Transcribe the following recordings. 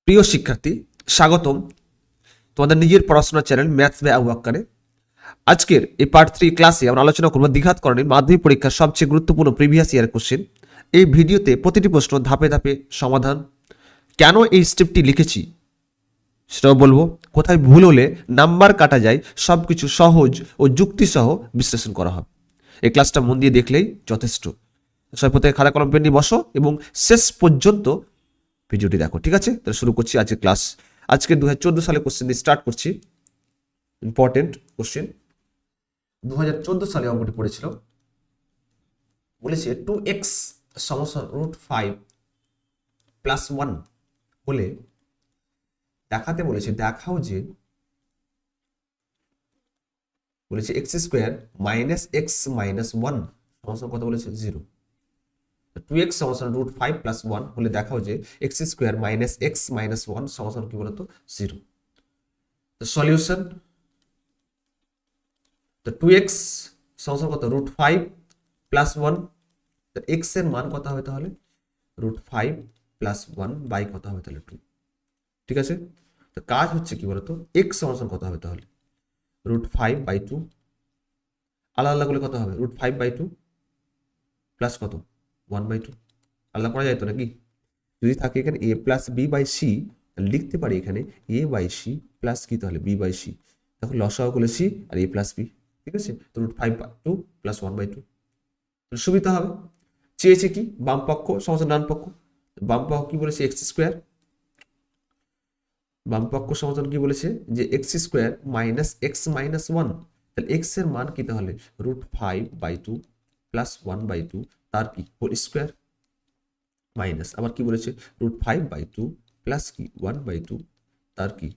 প্রিয় শিক্ষার্থী, স্বাগতম তোমাদের নিজের পড়াশোনার চ্যানেল ম্যাথস বাই আবু আক্কারে। আজকের এই পার্ট 3 ক্লাসে আমরা আলোচনা করব দ্বিঘাতকরণের মাধ্যমিক পরীক্ষার সবচেয়ে গুরুত্বপূর্ণ প্রিভিয়াস ইয়ার কোশ্চেন। এই ভিডিওতে প্রতিটি প্রশ্ন ধাপে ধাপে সমাধান, কেন এই স্টেপটি লিখেছি সেটাও বলবো, কোথায় ভুল হলে নাম্বার কাটা যায়, সবকিছু সহজ ও যুক্তিসহ বিশ্লেষণ করা হবে। এই ক্লাসটা মন দিয়ে দেখলেই যথেষ্ট। সবাই প্রত্যেকে খাতা কলম পেন নিয়ে বসো এবং শেষ পর্যন্ত ভিডিওটি দেখো, ঠিক আছে? তাহলে শুরু করছি আজকের ক্লাস। আজকে 2014 সালে কোশ্চেন দিয়ে স্টার্ট করছি। Important question. 2014 সালে অঙ্কটি পড়েছিল, বলেছে 2x সমসন √5 প্লাস 1 হলে দেখাতে বলেছে, দেখাও যে বলেছে x square minus x minus 1 সমসন কত বলেছে 0। 2x সমসন √5 প্লাস 1 হলে দেখাও যে x square minus x minus 1 সমসন কি বলতো 0। তো সলিউশন, তো 2x সমসন কত √5 প্লাস 1, তো x এর মান কত হবে তাহলে √5 প্লাস 1 বাই কত হবে তাহলে 2, ঠিক আছে? তো কাজ হচ্ছে কি বলতো, x সমসন কত হবে তাহলে √5 বাই 2, আলাদা আলাদা করলে কত হবে √5 বাই 2 প্লাস কত 1 বাই 2, আলাদা করা যায় তো নাকি? যদি থাকে এখানে a plus B by C, লিখতে পারি এখানে a বাই সি প্লাস কি তাহলে b বাই সি। দেখো লসাগু করলে c আর a প্লাস b, ঠিক আছে? তো √5 বাই 2 প্লাস 1 বাই 2, সুবিধা হবে। চেয়েছে কি বাম পক্ষ সমসন ডান পক্ষ, বাম পক্ষ কি বলেছে এক্স স্কোয়ার, বাম পক্ষ সমসন কি বলেছে যে x square minus x minus 1, তাহলে এক্স এর মান কি তাহলে √5 বাই 2 প্লাস 1 বাই 2 তার কি হোল স্কোয়ার, মাইনাস আবার কি বলেছে √5 বাই 2 প্লাস কি 1 বাই 2 তার কি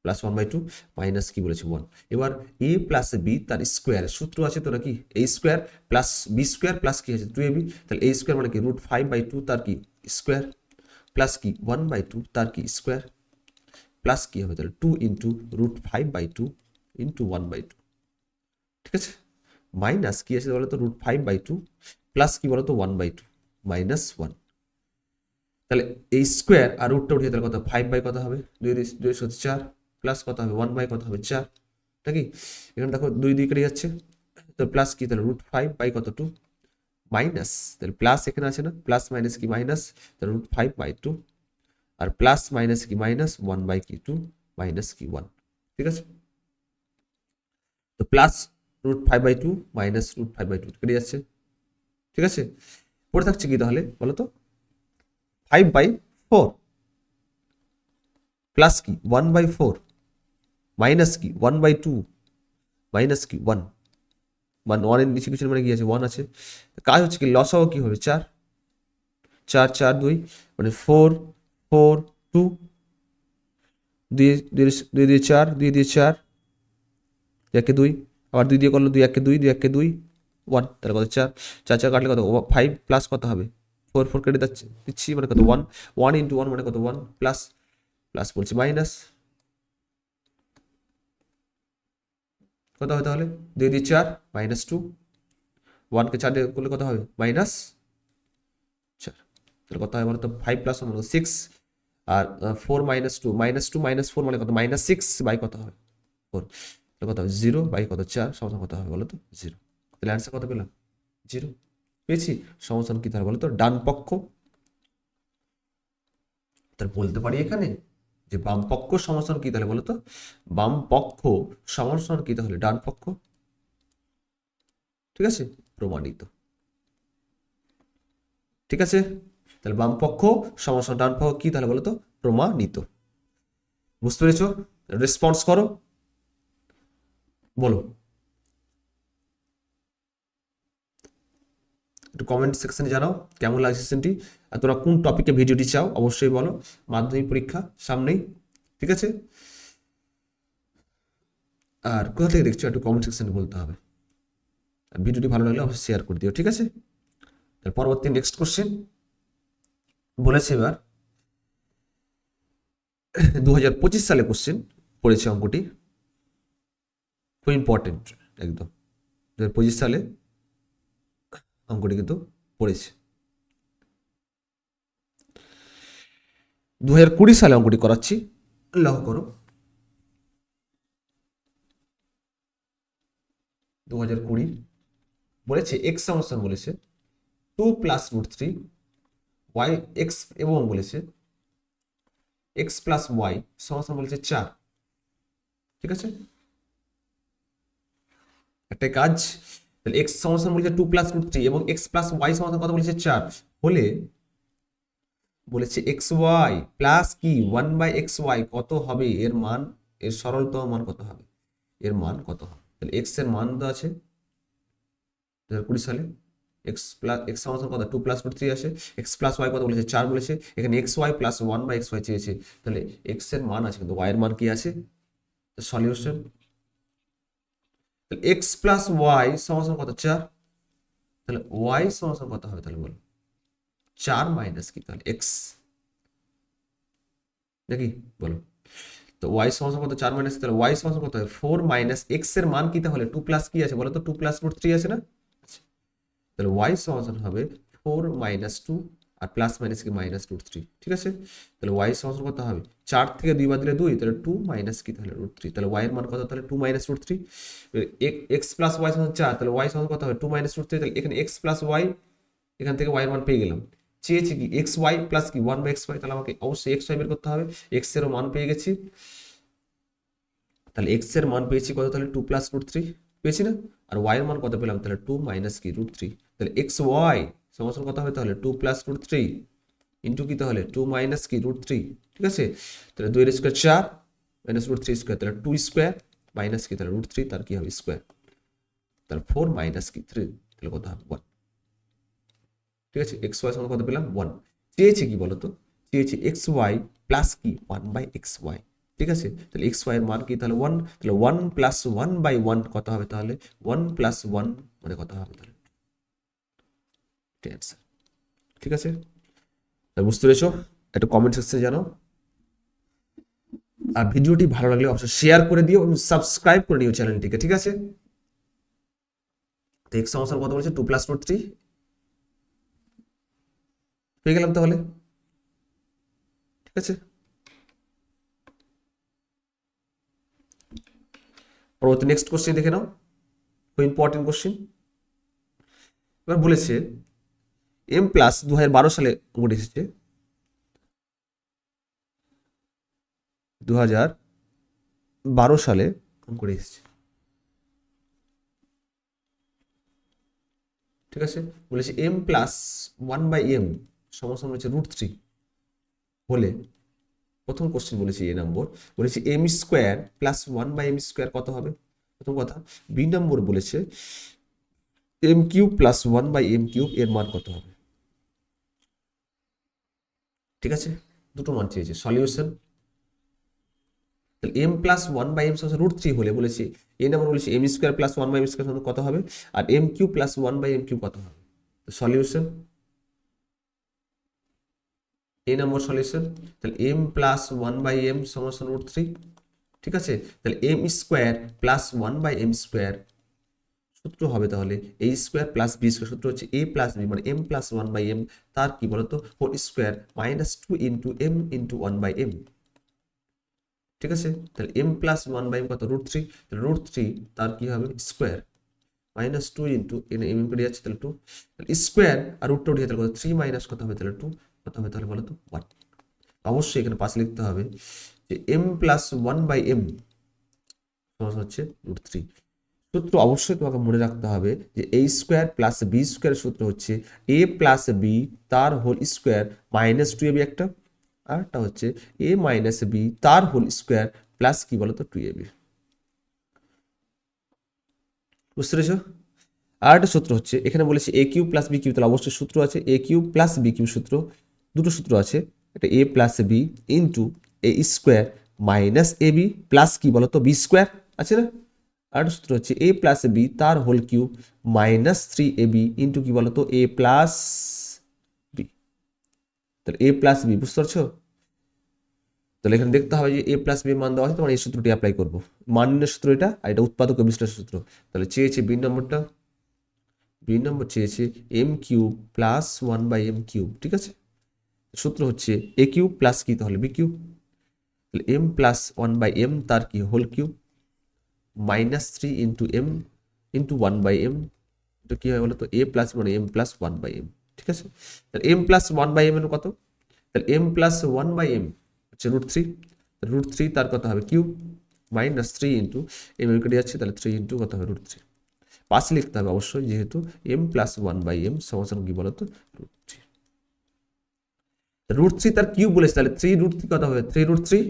প্লাস 1 বাই 2 মাইনাস কি বলেছে 1। এবার a প্লাস বি তার স্কোয়ার সূত্র আছে তো নাকি, a square plus B square plus কি আছে 2ab, তাহলে a স্কোয়ার মানে কি √5 বাই 2 তার কি স্কোয়ার প্লাস কি 1 বাই 2 তার কি স্কোয়ার প্লাস কি হবে তাহলে 2 ইন্টু √5 বাই 2 ইন্টু 1 বাই 2, ঠিক আছে? মাইনাস কি আছে বলতো √5 বাই 2 প্লাস কি বলতো 1 বাই 2 মাইনাস 1, তাহলে এই স্কোয়ার আর রুটটা উঠিয়ে তাহলে কত 5 বাই কত হবে 2 4 প্লাস কত হবে 1 বাই কত হবে 4, নাকি? এখানে দেখো 2 2 কেটে যাচ্ছে, তো প্লাস কি তাহলে √5 বাই কত 2 মাইনাস, তাহলে প্লাস এখানে আছে না, প্লাস মাইনাস কি মাইনাস, তাহলে √5 বাই 2 আর প্লাস মাইনাস কি মাইনাস 1 বাই কি 2 মাইনাস কি 1, ঠিক আছে? তো প্লাস √5 বাই 2 মাইনাস √5 বাই 2 কেটে যাচ্ছে, ঠিক আছে? পড়ে থাকছে কি তাহলে বলো তো 5 বাই 4 প্লাস কি 1 বাই 4 মাইনাস কি 1 বাই 2 মাইনাস কি 1, মানে 1 এর নিচে কিছু মানে কি আছে 1 আছে। কাজ হচ্ছে কি লসাগু কি হবে 4 4 4 2 মানে 4 4 2 2 2 দিয়ে 4 2 দিয়ে 4 একে 2 আবার 2 দিয়ে করলো 2 একে 2 2 একে 2 1, তাহলে কত 4 4 4 কাটলে কত 5 প্লাস কত হবে 4 4 কেটে দিচ্ছি মানে কত 1 1 ইন্টু 1 মানে কত 1 প্লাস প্লাস বলছি মাইনাস কত হবে তাহলে 2 দিয়ে 4 মাইনাস 2, 1 কে 4 দিয়ে করলে কত হবে মাইনাস 4, তাহলে কত হয় বলো তো 5 প্লাস 1 মানে 6 আর 4 মাইনাস 2 মাইনাস 2 মাইনাস 4 মানে কত মাইনাস 6 বাই কত হবে 4, তাহলে কত হবে 0 বাই কত 4 সমান কত হবে বলো তো 0। তাহলে অ্যান্সার কত পেলাম 0 পেয়েছি। সমাধান কি তাহলে বলো তো ডান পক্ষ, তাহলে বলতে পারি এখানে যে বাম পক্ষ সমাধান কি তাহলে বলো তো, বাম পক্ষ সমাধান কি তাহলে ডান পক্ষ, ঠিক আছে? প্রমাণিত, ঠিক আছে? তাহলে বাম পক্ষ সমাধান ডান পক্ষ কি তাহলে বলো তো প্রমাণিত। বুঝতে পেরেছো? রেসপন্স করো, বলো একটু কমেন্ট সেকশনে জানাও কেমন লাগছে সেশনটি, আর তোমরা কোন টপিকে ভিডিওটি চাও অবশ্যই বলো। মাধ্যমিক পরীক্ষা সামনেই, ঠিক আছে? আর কোথা থেকে দেখছো একটু কমেন্ট সেকশনে বলতে হবে। আর ভিডিওটি ভালো লাগলে অবশ্যই শেয়ার করে দিও, ঠিক আছে? তার পরবর্তী নেক্সট কোশ্চেন বলেছে এবার 2025 সালে কোশ্চেন পড়েছে অঙ্কটি, খুব ইম্পর্টেন্ট একদম। 2025 সালে অঙ্কটি কিন্তু পড়েছে। 2020 সালে অঙ্কটি করাচ্ছি, লক্ষ্য করো 2020 বলেছে এক্স সমান বলেছে 2 plus root three Y X এবং বলেছে এক্স প্লাস ওয়াই সমান বলেছে 4। ঠিক আছে, একটা কাজ, তাহলে এক্স সমান বলেছে 2 প্লাস রুট থ্রি এবং এক্স প্লাস ওয়াই সমান কত বলেছে 4 হলে বলেছে এক্স ওয়াই প্লাস কি 1/xy কত হবে, এর মান, এর সরলতম মান কত হবে, এর মান কত হবে। তাহলে এক্স এর মান তো আছে 2020 সালে এক্স প্লাস এক্স সমান কত 2 প্লাস রুট থ্রি আসে, এক্স প্লাস ওয়াই কত বলেছে 4 বলেছে, এখানে এক্স ওয়াই প্লাস 1/xy চেয়েছে, তাহলে এক্স এর মান আছে কিন্তু ওয়াই এর মান কি আছে, সলিউশন। তাহলে এক্স প্লাস ওয়াই সমান কত 4, তাহলে ওয়াই সমান কত হবে, তাহলে বলো 4 মাইনাস কি তাহলে এক্স নাকি বলো। তো ওয়াই সমান কত 4 মাইনাস, তাহলে ওয়াই সমান কত হবে 4 মাইনাস এক্স এর মান কি তাহলে 2 প্লাস কি আছে বলো তো 2 প্লাস রুট থ্রি আছে না, তাহলে ওয়াই সমান হবে 4 মাইনাস 2 আর প্লাস মাইনাস কি মাইনাস রুট থ্রি। ঠিক আছে, তাহলে ওয়াই সমান কত হবে 4 থেকে 2 বাদ দিলে 2, তাহলে 2 মাইনাস কি তাহলে রুট থ্রি, তাহলে ওয়াই এর মান কত তাহলে 2 minus root three. X plus Y সমান 4, তাহলে ওয়াই সমান কত হবে 2 মাইনাস রুট থ্রি, তাহলে এখানে এক্স প্লাস ওয়াই, এখান থেকে ওয়াই এর মান পেয়ে গেলাম। চেয়েছি কি এক্স ওয়াই প্লাস কি 1/xy, তাহলে আমাকে অবশ্যই এক্স ওয়াই বের করতে হবে, এক্স এরও মান পেয়ে গেছি, তাহলে এক্স এর মান পেয়েছি কত তাহলে 2 প্লাস রুট থ্রি পেয়েছি না, আর ওয়াই এর মান কত পেলাম তাহলে 2 মাইনাস কি রুট থ্রি, তাহলে এক্স ওয়াই সমান কত হবে তাহলে 2 প্লাস রুট থ্রি ইন্টু কি তাহলে 2 মাইনাস কি রুট থ্রি। ঠিক আছে, তাহলে 2 এর square 4 minus root three square, তাহলে 2 স্কোয়ার মাইনাস কি তাহলে রুট থ্রি, তার কি হবে স্কোয়ার, তাহলে 4 মাইনাস কি 3, তাহলে কত হবে 1। ঠিক আছে, এক্স ওয়াই সমান কত পেলাম 1। চেয়েছে কি বলতো, চেয়েছে এক্স ওয়াই প্লাস কি 1/xy। ঠিক আছে, তাহলে এক্স ওয়াই এর মান কি তাহলে 1, তাহলে 1 প্লাস 1/1 কত হবে তাহলে 1 প্লাস 1 মানে কত হবে তাহলে অ্যান্সার। ঠিক আছে, বুঝতে পেরেছো, একটা কমেন্ট সেকশনে জানাও, আর ভিডিওটি ভালো লাগলে অবশ্যই শেয়ার করে দিও এবং সাবস্ক্রাইব করে নিও চ্যানেলটিকে। ঠিক আছে, তো এক্স সমান কত বলেছে 2 প্লাস রুট থ্রি পেয়ে গেলাম তাহলে। ঠিক আছে, পরবর্তী নেক্সট কোশ্চেন দেখে নাও, খুব ইম্পর্টেন্ট কোশ্চেন। এবার বলেছে এম প্লাস 2012 সালে অঙ্কটি এসেছে, 2012 সালে অঙ্কটি এসেছে। ঠিক আছে, বলেছে এম প্লাস 1/m সমান হচ্ছে রুট থ্রি হলে, প্রথম কোশ্চেন বলেছি এ নম্বর, বলেছে M square plus 1/m square কত হবে, প্রথম কথা। বি নম্বর বলেছে M cube plus 1/m cube এর মান কত হবে। ঠিক আছে, দুটো মান চেয়েছে, সলিউশন। তাহলে এম প্লাস 1/m সমান রুট থ্রি হলে বলেছি এ নম্বর বলেছে M square plus 1/m square সমান কত হবে, আর M cube plus 1/m cube কত হবে, সলিউশন। এ নম্বর সলিউশন, তাহলে এম প্লাস 1/m সমান রুট থ্রি। ঠিক আছে, তাহলে M square plus 1/m square সূত্র হবে তাহলে A square plus B square, সূত্র হচ্ছে এ প্লাস বি মানে এম প্লাস 1/m, তার কি বলতো whole square minus 2 into M into 1/m। ঠিক আছে, তাহলে এম প্লাস 1/m কত রুট থ্রি, তাহলে রুট থ্রি তার কি হবে square minus 2 into M M করে যাচ্ছে তাহলে 2, তাহলে স্কোয়ার আর রুটটা উঠে তাহলে কত 3 মাইনাস কত হবে তাহলে 2, কত হবে তাহলে বলো তো 1। অবশ্যই এখানে পাশে লিখতে হবে যে এম প্লাস 1/m সমান হচ্ছে রুট থ্রি। সূত্র অবশ্যই তোমাকে মনে রাখতে হবে যে এ স্কোয়ার প্লাস বি স্কোয়ার সূত্র হচ্ছে এ প্লাস বি তার হোল স্কোয়ার মাইনাস 2ab একটা, আরটা হচ্ছে এ মাইনাস বি তার হোল স্কোয়ার প্লাস কি বলতো 2ab। বুঝতে পেরেছ, আর একটা সূত্র হচ্ছে এখানে বলেছে A cube plus B cube, তাহলে অবশ্যই সূত্র আছে A cube plus B cube সূত্র, দুটো সূত্র আছে, এটা A plus B into A square minus A B plus কি বলতো বি স্কোয়ার আছে না, আর সূত্র হচ্ছে এ প্লাস বি তার whole cube minus 3ab into কি বলতো এ প্লাস বি, তাহলে এ প্লাস বি। বুঝতে পারছো, তাহলে এখানে দেখতে হবে যে এ প্লাস বি মান দেওয়া আছে, তোমার এই সূত্রটি অ্যাপ্লাই করবো, মান নির্ণয় সূত্র এটা, আর এটা উৎপাদক ও বিশ্লেষণ সূত্র। তাহলে চেয়েছে বি নম্বরটা, বি নম্বর চেয়েছে M cube plus 1/m cube. ঠিক আছে, সূত্র হচ্ছে এ কিউব প্লাস কি তাহলে বি কিউব, তাহলে M plus one by M তার কি whole cube minus three into M into one by M, এটা কি হয় বলো তো এ প্লাস মানে M plus one by M, ঠিক আছে। তাহলে M plus one by M এর কত, তাহলে M plus one by M হচ্ছে √3, √3 তার কত হবে cube minus three into M কেটে যাচ্ছে, তাহলে থ্রি ইন্টু কত হবে √3, পাঁচ লিখতে হবে অবশ্যই যেহেতু M plus one by M সমান কি বলতো √3, √3 তার কিউব বলেছে, তাহলে থ্রি √3 কত হবে থ্রি √3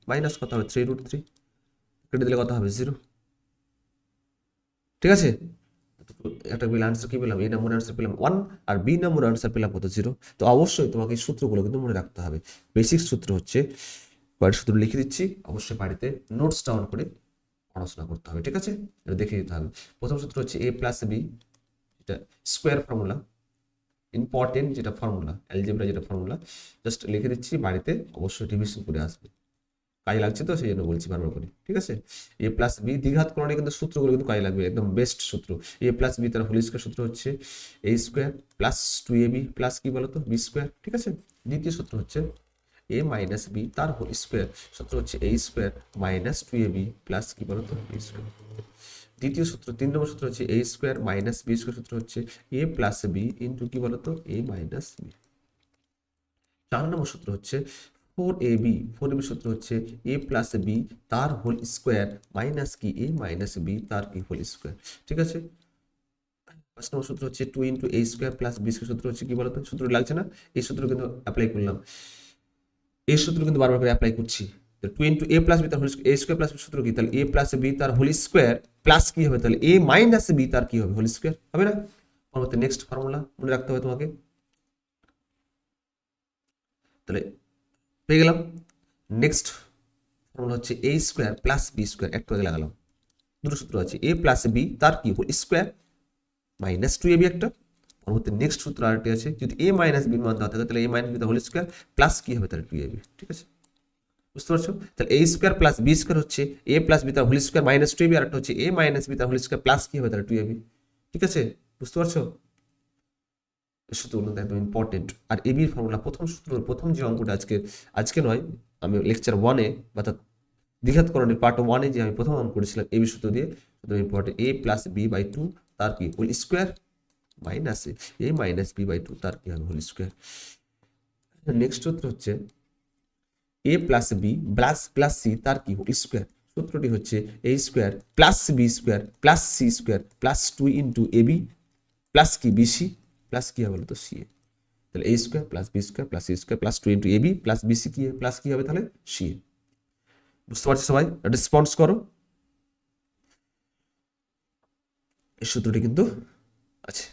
মাইনাস কত হবে থ্রি √3 কেটে দিলে কত হবে 0, ঠিক আছে। একটা বিল আনসার কি পেলাম, এ নম্বর আনসার পেলাম 1 আর বি নম্বর আনসার পেলাম কত 0। তো অবশ্যই তোমাকে এই সূত্রগুলো কিন্তু মনে রাখতে হবে। বেসিক সূত্র হচ্ছে কয়েকটা সূত্র লিখে দিচ্ছি, অবশ্যই বাড়িতে নোটস ডাউন করে পড়াশোনা করতে হবে, ঠিক আছে। এটা দেখে দিতে হবে। প্রথম সূত্র হচ্ছে এ প্লাস বি, এটা স্কোয়ার ফর্মুলা, ইম্পর্টেন্ট যেটা ফর্মুলা, অ্যালজেব্রা যেটা ফর্মুলা, জাস্ট লিখে দিচ্ছি, বাড়িতে অবশ্যই রিভিশন করে আসবে, কাজে লাগছে তো সেই জন্য বলছি বারবার করে, ঠিক আছে। এ প্লাস বি দ্বিঘাতকরণে কিন্তু সূত্রগুলো কিন্তু কাজে লাগবে, একদম বেস্ট সূত্র। এ প্লাস বি তার হোল স্কোয়ার সূত্র হচ্ছে A square plus two A B plus কি বলতো বি স্কোয়ার, ঠিক আছে। দ্বিতীয় সূত্র হচ্ছে এ মাইনাস বি তার হোল স্কোয়ার সূত্র হচ্ছে A square minus two A B plus কি বলতো বি স্কোয়ার। দ্বিতীয় সূত্র, তিন নম্বর সূত্র হচ্ছে A square minus B square সূত্র হচ্ছে এ প্লাস বি ইন্টু কি বলতো এ মাইনাস বি। চার নম্বর সূত্র হচ্ছে ফোর এ বি সূত্র হচ্ছে এ প্লাস বি তার হোল স্কোয়ার মাইনাস কি এ মাইনাস বি তার কি হোল স্কোয়ার, ঠিক আছে। পাঁচ নম্বর সূত্র হচ্ছে two into A square plus B square সূত্র হচ্ছে কি বলতো, সূত্র লাগছে না, এই সূত্র কিন্তু অ্যাপ্লাই করলাম, এই সূত্র কিন্তু বারবার করে অ্যাপ্লাই করছি। টু ইন্টু এ প্লাস বি তার হোল এ স্কোয়ার প্লাস সূত্র কি, তাহলে এ প্লাস বি তার হোল স্কোয়ার প্লাস কি হবে তাহলে এ মাইনাস বি তার কি হবে হোল স্কোয়ার, হবে না। পরবর্তী নেক্সট ফর্মুলা মনে রাখতে হবে তোমাকে, তাহলে পেয়ে গেলাম। নেক্সট ফর্মুলা হচ্ছে A square plus B square, একটু আগে লাগালাম, দুটো সূত্র আছে এ প্লাস বি তার কি whole square minus two A B একটা। পরবর্তী নেক্সট সূত্র আরেকটি আছে, যদি এ মাইনাস বির মান দেওয়া থাকে তাহলে A minus B whole square plus কি হবে তাহলে টু এ বি, ঠিক আছে। বুঝতে পারছো, তাহলে A square plus B square হচ্ছে এ প্লাস বি তার whole square minus two A B, আর একটা হচ্ছে এ মাইনাস বি তার হোল স্কোয়ার প্লাস কি হবে তাহলে টু এ বি, ঠিক আছে। বুঝতে পারছো, এই সূত্রগুলো একদম ইম্পর্টেন্ট। আর এ বির ফর্মুলা প্রথম সূত্র, প্রথম যে অঙ্কটা আজকে নয়, আমি লেকচার 1-এ বা দ্বিঘাতকরণের পার্ট 1-এ যে আমি প্রথম অঙ্ক করেছিলাম এবি সূত্র দিয়ে, important A plus B by two তার কি whole square minus A minus B by two তার কি হবে হোল স্কোয়ার। নেক্সট সূত্র হচ্ছে A plus B plus plus C তার কি হোল স্কোয়ার, সূত্রটি হচ্ছে A square plus B square plus C square plus two into A B plus কি বিসি প্লাস কি হবে বলো তো সি এ, তাহলে A square plus B square plus C square plus two into A B plus BC কি plus কি হবে তাহলে সি এ। বুঝতে পারছো সবাই, রেসপন্স করো। এই সূত্রটি কিন্তু আছে,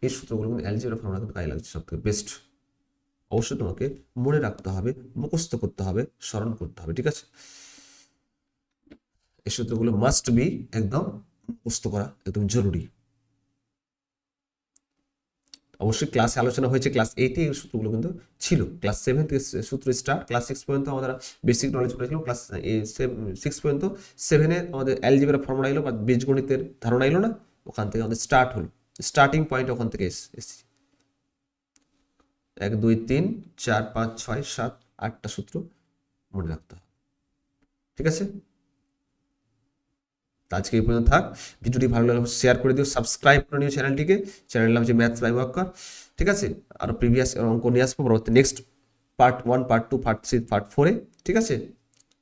এই সূত্রগুলো কিন্তু অ্যালজেব্রা ফর্মুলা কিন্তু কাজে লাগছে, সব থেকে বেস্ট। অবশ্যই তোমাকে মনে রাখতে হবে, মুখস্থ করতে হবে, স্মরণ করতে হবে, ঠিক আছে। এই সূত্রগুলো মাস্ট বি একদম মুখস্থ করা একদম জরুরি। অবশ্যই ক্লাসে আলোচনা হয়েছে, ক্লাস 8-এ এই সূত্রগুলো কিন্তু ছিল, ক্লাস 7 থেকে সূত্র স্টার্ট, ক্লাস 6 পর্যন্ত আমাদের বেসিক নলেজ করেছিলাম, ক্লাস 6 পর্যন্ত 7-এ আমাদের অ্যালজেব্রা ফর্মুলা এলো বা বীজগণিতের ধারণা এলো না, ওখান থেকে আমাদের স্টার্ট হলো, স্টার্টিং পয়েন্ট ওখান থেকে এসেছি। 1 2 3 4 5 6 7 8টা সূত্র মনে রাখতে হবে, ঠিক আছে। আজকে এই পর্যন্ত থাক, ভিডিওটি ভালো লাগলে শেয়ার করে দিও, সাবস্ক্রাইব করে নিও চ্যানেলটিকে, চ্যানেল নাম হচ্ছে ম্যাথস বাই ওয়াক্কার, ঠিক আছে। আর প্রিভিয়াস অঙ্ক নিয়ে আসবো পরবর্তী next part 1 part 2 part 3 part 4-এ, ঠিক আছে।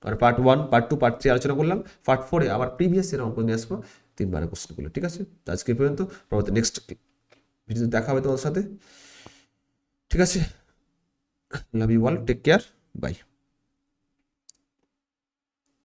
আর পার্ট 1 পার্ট 2 পার্ট 3 আলোচনা করলাম, পার্ট 4-এ আবার প্রিভিয়াস এর অঙ্ক নিয়ে আসবো 3বারের কোশ্চেনগুলো, ঠিক আছে। তো আজকে এই পর্যন্ত, পরবর্তী নেক্সট ভিডিওতে দেখা হবে তোমার সাথে, ঠিক আছে। Love you all, take care, by.